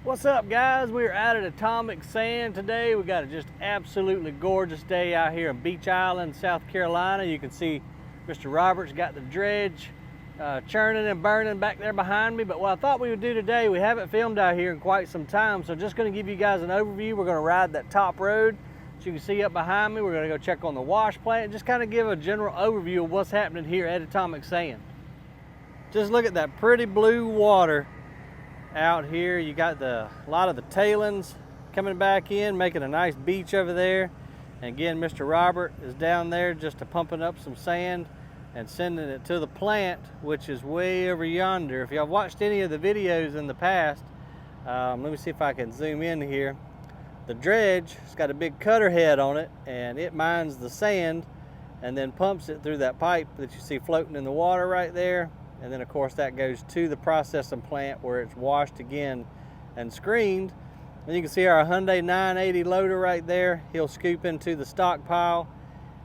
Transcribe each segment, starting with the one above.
What's up, guys? We're out at Atomic Sand today. We got a just absolutely gorgeous day out here in Beach Island, South Carolina. You can see Mr. Roberts got the dredge churning and burning back there behind me. But what I thought we would do today, we haven't filmed out here in quite some time, so just going to give you guys an overview. We're going to ride that top road that you can see up behind me. We're going to go check on the wash plant and just kind of give a general overview of what's happening here at Atomic Sand. Just look at that pretty blue water out here. You got a lot of the tailings coming back in, making a nice beach over there. And again, Mr. Robert is down there just pumping up some sand and sending it to the plant, which is way over yonder. If y'all watched any of the videos in the past, let me see if I can zoom in here. The dredge has got a big cutter head on it, and it mines the sand and then pumps it through that pipe that you see floating in the water right there. And then of course that goes to the processing plant where it's washed again and screened. And you can see our Hyundai 980 loader right there. He'll scoop into the stockpile,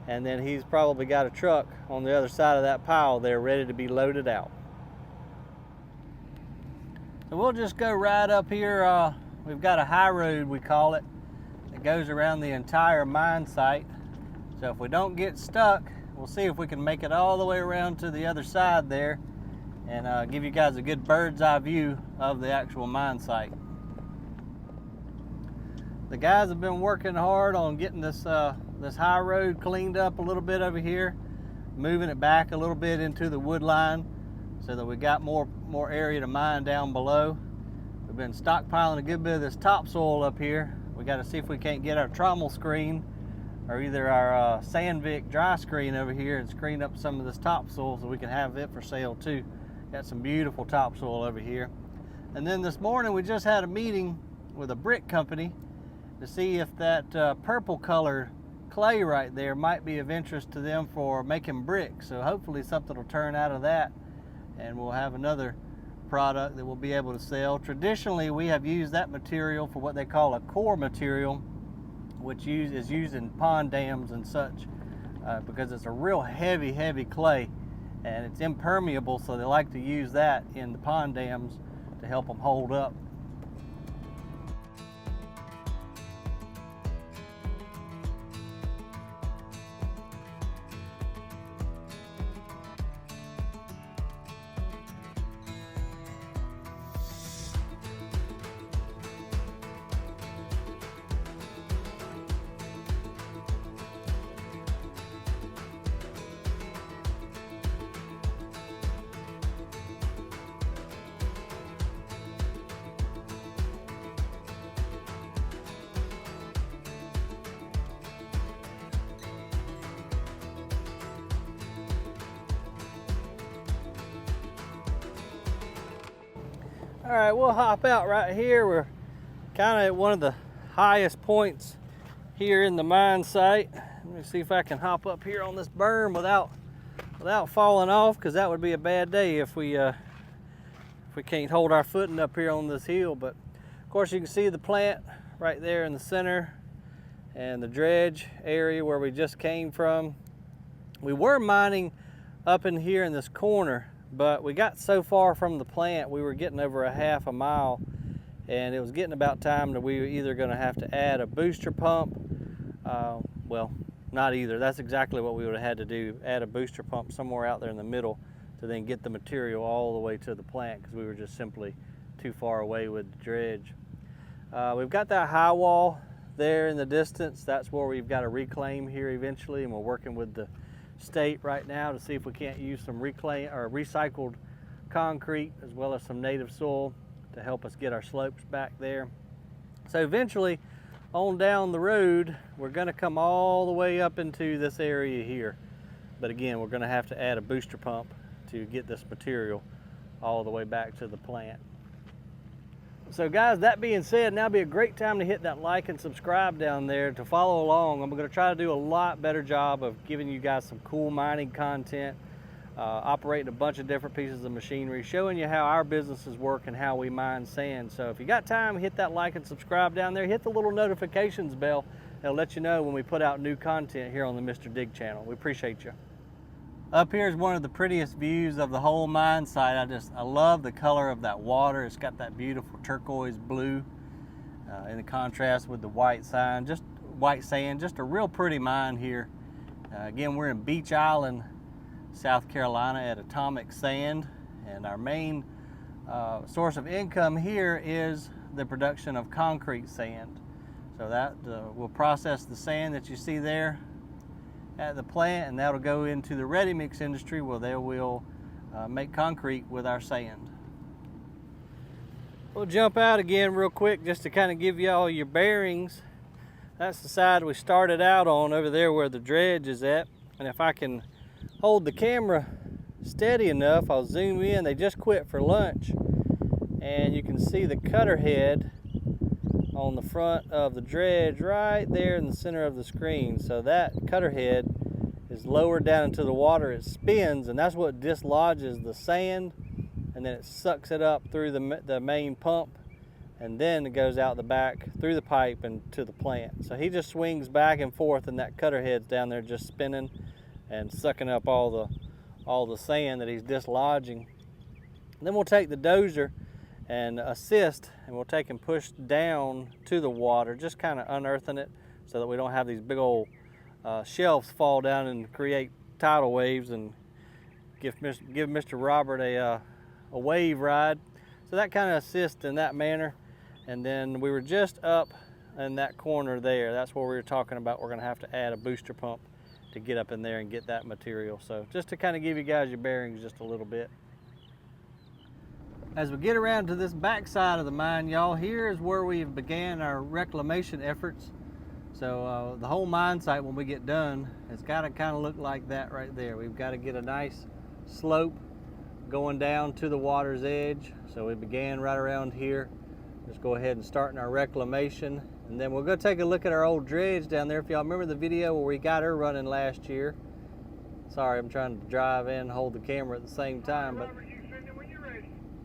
and then he's probably got a truck on the other side of that pile there ready to be loaded out. So we'll just go right up here. We've got a high road, we call it, that goes around the entire mine site. So if we don't get stuck, we'll see if we can make it all the way around to the other side there and give you guys a good bird's eye view of the actual mine site. The guys have been working hard on getting this high road cleaned up a little bit over here, moving it back a little bit into the wood line so that we got more area to mine down below. We've been stockpiling a good bit of this topsoil up here. We got to see if we can't get our trommel screen or either our Sandvik dry screen over here and screen up some of this topsoil so we can have it for sale too. Got some beautiful topsoil over here. And then this morning we just had a meeting with a brick company to see if that purple color clay right there might be of interest to them for making bricks. So hopefully something will turn out of that and we'll have another product that we'll be able to sell. Traditionally we have used that material for what they call a core material, which is used in pond dams and such because it's a real heavy clay and it's impermeable, so they like to use that in the pond dams to help them hold up. All right, we'll hop out right here. We're kind of at one of the highest points here in the mine site. Let me see if I can hop up here on this berm without falling off, because that would be a bad day if we can't hold our footing up here on this hill. But of course you can see the plant right there in the center and the dredge area where we just came from. We were mining up in here in this corner, but we got so far from the plant, we were getting over a half a mile, and it was getting about time that we were either going to have to add a booster pump. Well, not either. That's exactly what we would have had to do, add a booster pump somewhere out there in the middle to then get the material all the way to the plant, because we were just simply too far away with the dredge. We've got that high wall there in the distance. That's where we've got to reclaim here eventually, and we're working with the state right now to see if we can't use some recycled concrete as well as some native soil to help us get our slopes back there. So eventually on down the road we're going to come all the way up into this area here, but again we're going to have to add a booster pump to get this material all the way back to the plant. So guys, that being said, now would be a great time to hit that like and subscribe down there to follow along. I'm going to try to do a lot better job of giving you guys some cool mining content, operating a bunch of different pieces of machinery, showing you how our businesses work and how we mine sand. So if you got time, hit that like and subscribe down there. Hit the little notifications bell. It'll let you know when we put out new content here on the Mr. Digg channel. We appreciate you. Up here is one of the prettiest views of the whole mine site. I love the color of that water. It's got that beautiful turquoise blue in the contrast with the white sand. Just a real pretty mine here. Again, we're in Beach Island, South Carolina at Atomic Sand, and our main source of income here is the production of concrete sand. So that we'll process the sand that you see there at the plant, and that'll go into the ready mix industry where they will make concrete with our sand. We'll jump out again real quick just to kind of give you all your bearings. That's the side we started out on over there where the dredge is at. And if I can hold the camera steady enough, I'll zoom in. They just quit for lunch. And you can see the cutter head on the front of the dredge right there in the center of the screen. So that cutter head is lowered down into the water. It spins, and that's what dislodges the sand, and then it sucks it up through the main pump, and then it goes out the back through the pipe and to the plant. So he just swings back and forth, and that cutter head's down there just spinning and sucking up all the sand that he's dislodging. And then we'll take the dozer and assist, and we'll take and push down to the water, just kind of unearthing it so that we don't have these big old shelves fall down and create tidal waves and give Mr. Robert a wave ride. So that kind of assists in that manner. And then we were just up in that corner there. That's where we were talking about we're going to have to add a booster pump to get up in there and get that material. So just to kind of give you guys your bearings just a little bit. As we get around to this back side of the mine, y'all, here is where we've began our reclamation efforts. So the whole mine site, when we get done, it's got to kind of look like that right there. We've got to get a nice slope going down to the water's edge. So we began right around here. Just go ahead and start in our reclamation. And then we're going to take a look at our old dredge down there. If y'all remember the video where we got her running last year. Sorry, I'm trying to drive in and hold the camera at the same time, but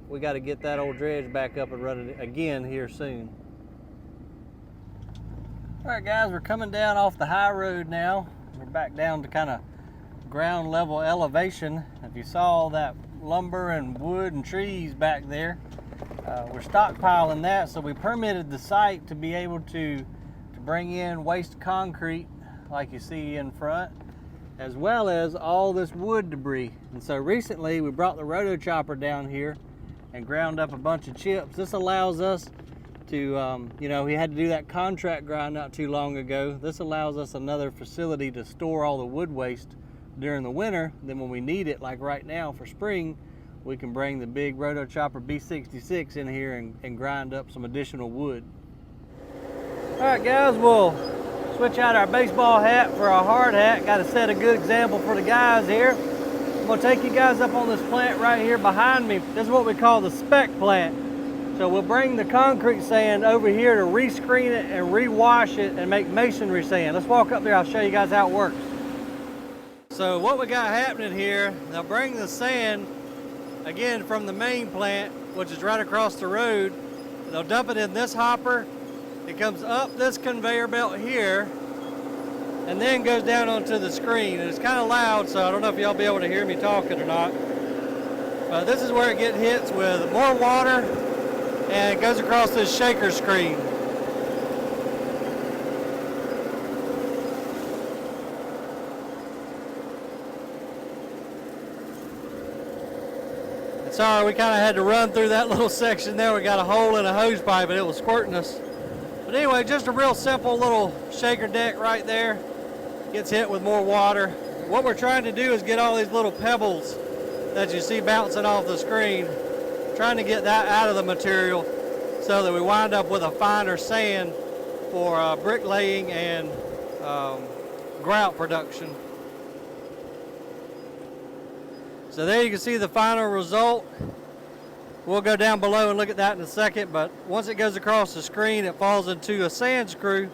we got to get that old dredge back up and running again here soon. All right, guys, we're coming down off the high road now. We're back down to kind of ground level elevation. If you saw all that lumber and wood and trees back there, we're stockpiling that. So we permitted the site to be able to bring in waste concrete like you see in front, as well as all this wood debris. And so recently we brought the roto chopper down here and ground up a bunch of chips. This allows us to, you know, we had to do that contract grind not too long ago. This allows us another facility to store all the wood waste during the winter. Then when we need it, like right now for spring, we can bring the big roto chopper B66 in here and grind up some additional wood. All right, guys, we'll switch out our baseball hat for our hard hat. Got to set a good example for the guys here. I'm gonna take you guys up on this plant right here behind me. This is what we call the spec plant. So we'll bring the concrete sand over here to rescreen it and rewash it and make masonry sand. Let's walk up there, I'll show you guys how it works. So what we got happening here, they'll bring the sand, again, from the main plant, which is right across the road. They'll dump it in this hopper. It comes up this conveyor belt here, and then goes down onto the screen. And it's kind of loud, so I don't know if y'all be able to hear me talking or not. But this is where it gets hit with more water, and it goes across this shaker screen. And sorry, we kind of had to run through that little section there. We got a hole in a hose pipe, and it was squirting us. But anyway, just a real simple little shaker deck right there. Gets hit with more water. What we're trying to do is get all these little pebbles that you see bouncing off the screen, trying to get that out of the material so that we wind up with a finer sand for bricklaying and grout production. So there you can see the final result. We'll go down below and look at that in a second, but once it goes across the screen, it falls into a sand screw,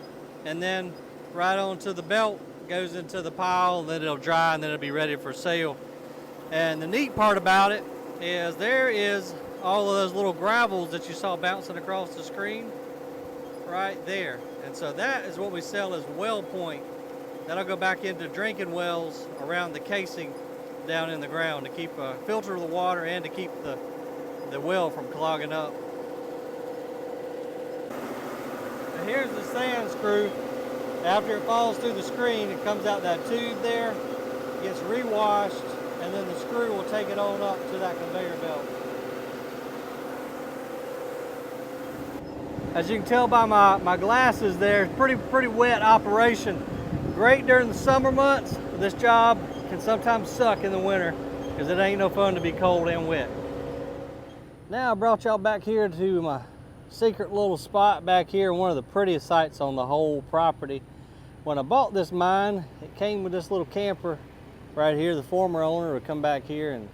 and then right onto the belt, goes into the pile, and then it'll dry, and then it'll be ready for sale. And the neat part about it is there is all of those little gravels that you saw bouncing across the screen right there. And so that is what we sell as well point. That'll go back into drinking wells around the casing down in the ground to keep filter the water and to keep the well from clogging up. Now here's the sand screw. After it falls through the screen, it comes out that tube there, gets re-washed, and then the screw will take it on up to that conveyor belt. As you can tell by my glasses there, it's pretty wet operation. Great during the summer months. This job can sometimes suck in the winter because it ain't no fun to be cold and wet. Now I brought y'all back here to my secret little spot back here, one of the prettiest sites on the whole property. When I bought this mine, it came with this little camper right here. The former owner would come back here and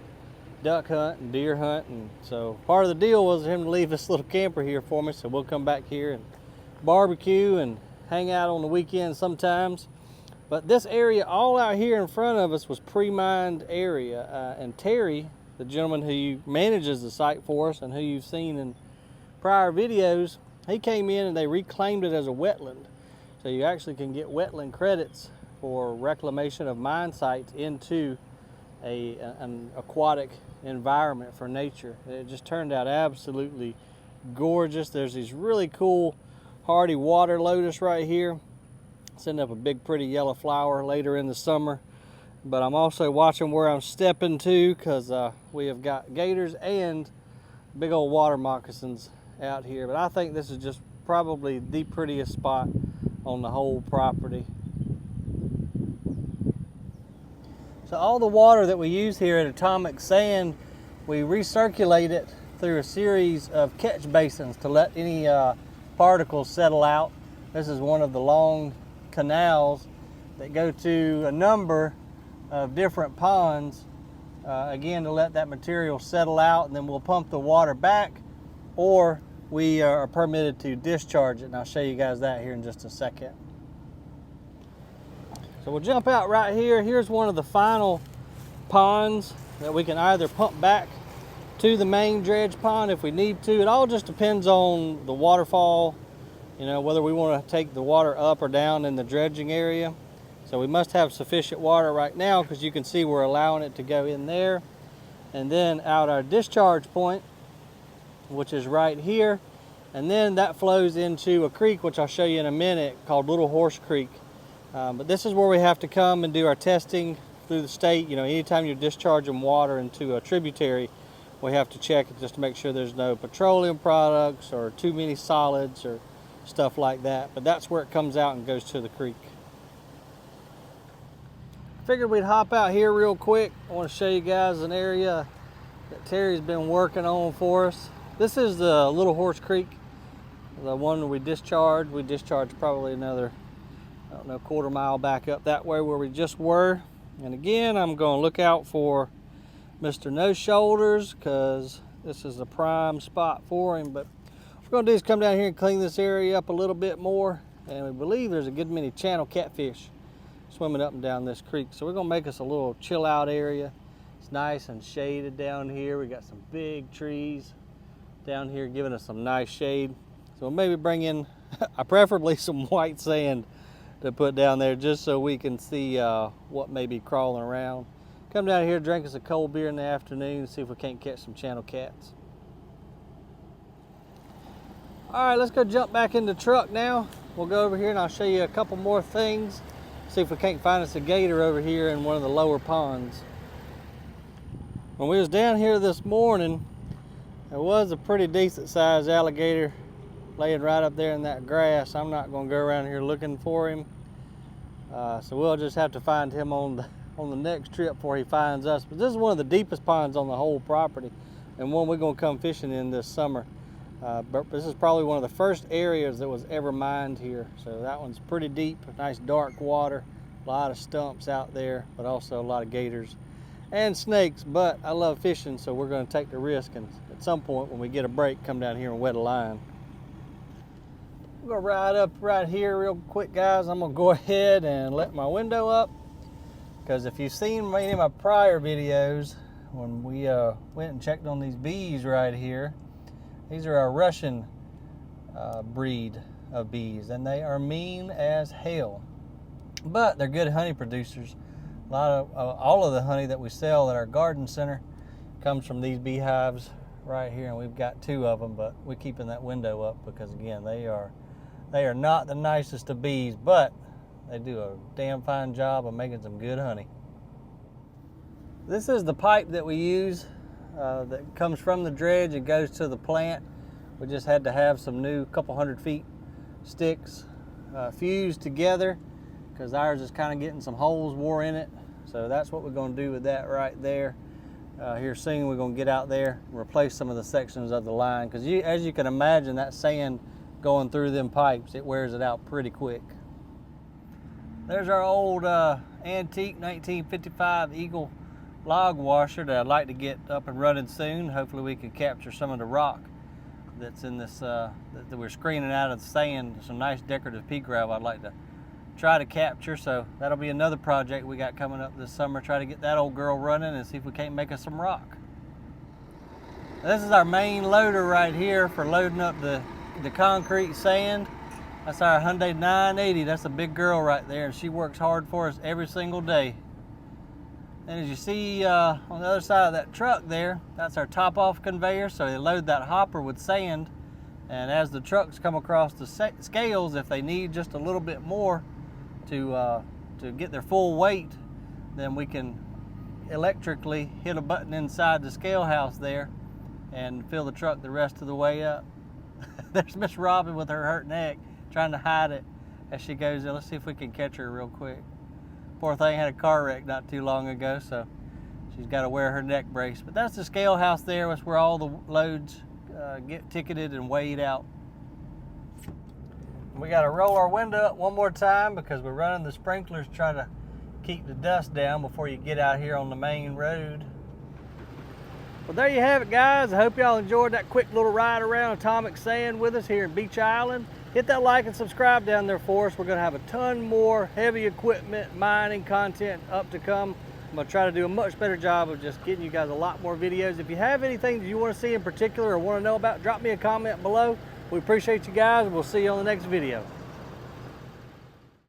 duck hunt and deer hunt, and so part of the deal was him to leave this little camper here for me, so we'll come back here and barbecue and hang out on the weekends sometimes. But this area all out here in front of us was pre-mined area, and Terry, the gentleman who manages the site for us and who you've seen in prior videos, he came in and they reclaimed it as a wetland. So you actually can get wetland credits for reclamation of mine sites into an aquatic environment for nature. It just turned out absolutely gorgeous. There's these really cool hardy water lotus right here, sending up a big pretty yellow flower later in the summer. But I'm also watching where I'm stepping to, because we have got gators and big old water moccasins out here. But I think this is just probably the prettiest spot on the whole property. So all the water that we use here at Atomic Sand, we recirculate it through a series of catch basins to let any particles settle out. This is one of the long canals that go to a number of different ponds, again, to let that material settle out, and then we'll pump the water back, or we are permitted to discharge it, and I'll show you guys that here in just a second. So we'll jump out right here. Here's one of the final ponds that we can either pump back to the main dredge pond if we need to. It all just depends on the waterfall, you know, whether we want to take the water up or down in the dredging area. So we must have sufficient water right now, because you can see we're allowing it to go in there. And then out our discharge point, which is right here. And then that flows into a creek, which I'll show you in a minute, called Little Horse Creek. But this is where we have to come and do our testing through the state. You know, anytime you're discharging water into a tributary, we have to check it just to make sure there's no petroleum products or too many solids or stuff like that. But that's where it comes out and goes to the creek. Figured we'd hop out here real quick. I want to show you guys an area that Terry's been working on for us. This is the Little Horse Creek, the one we discharged. We discharged probably another, I don't know, quarter mile back up that way where we just were. And again, I'm going to look out for Mr. No Shoulders, because this is a prime spot for him. But what we're going to do is come down here and clean this area up a little bit more. And we believe there's a good many channel catfish swimming up and down this creek. So we're going to make us a little chill out area. It's nice and shaded down here. We got some big trees down here giving us some nice shade. So we'll maybe bring in preferably some white sand to put down there, just so we can see what may be crawling around. Come down here, drink us a cold beer in the afternoon, see if we can't catch some channel cats. All right, let's go jump back in the truck now. We'll go over here and I'll show you a couple more things. See if we can't find us a gator over here in one of the lower ponds. When we was down here this morning, there was a pretty decent sized alligator laying right up there in that grass. I'm not going to go around here looking for him. So we'll just have to find him on the next trip before he finds us. But this is one of the deepest ponds on the whole property, and one we're going to come fishing in this summer. But this is probably one of the first areas that was ever mined here. So that one's pretty deep, nice dark water, a lot of stumps out there, but also a lot of gators and snakes. But I love fishing, so we're going to take the risk, and at some point when we get a break, come down here and wet a line. I'm going to ride up right here real quick, guys. I'm going to go ahead and let my window up, because if you've seen any of my prior videos, when we went and checked on these bees right here, these are a Russian breed of bees, and they are mean as hell. But they're good honey producers. all of the honey that we sell at our garden center comes from these beehives right here, and we've got 2 of them, but we're keeping that window up because, again, they are not the nicest of bees, but they do a damn fine job of making some good honey. This is the pipe that we use that comes from the dredge and goes to the plant. We just had to have some new couple 100 feet sticks fused together because ours is kind of getting some holes wore in it. So that's what we're going to do with that right there. Here soon we're going to get out there and replace some of the sections of the line because as you can imagine, that sand going through them pipes, it wears it out pretty quick. There's our old antique 1955 Eagle log washer that I'd like to get up and running soon. Hopefully we can capture some of the rock that's in this that we're screening out of the sand. Some nice decorative pea gravel I'd like to try to capture, so that'll be another project we got coming up this summer. Try to get that old girl running and see if we can't make us some rock. This is our main loader right here for loading up the concrete sand. That's our Hyundai 980. That's a big girl right there, and she works hard for us every single day. And as you see on the other side of that truck there, that's our top-off conveyor. So they load that hopper with sand, and as the trucks come across the scales, if they need just a little bit more to get their full weight, then we can electrically hit a button inside the scale house there and fill the truck the rest of the way up. There's Miss Robin with her hurt neck, trying to hide it as she goes in. Let's see if we can catch her real quick. Poor thing had a car wreck not too long ago, so she's got to wear her neck brace. But that's the scale house there. That's where all the loads get ticketed and weighed out. We got to roll our window up one more time because we're running the sprinklers trying to keep the dust down before you get out here on the main road. Well, there you have it, guys. I hope y'all enjoyed that quick little ride around atomic sand with us here in Beach Island. Hit that like and subscribe down there for us. We're going to have a ton more heavy equipment mining content up to come. I'm going to try to do a much better job of just getting you guys a lot more videos. If you have anything that you want to see in particular or want to know about, drop me a comment below. We appreciate you guys, and we'll see you on the next video.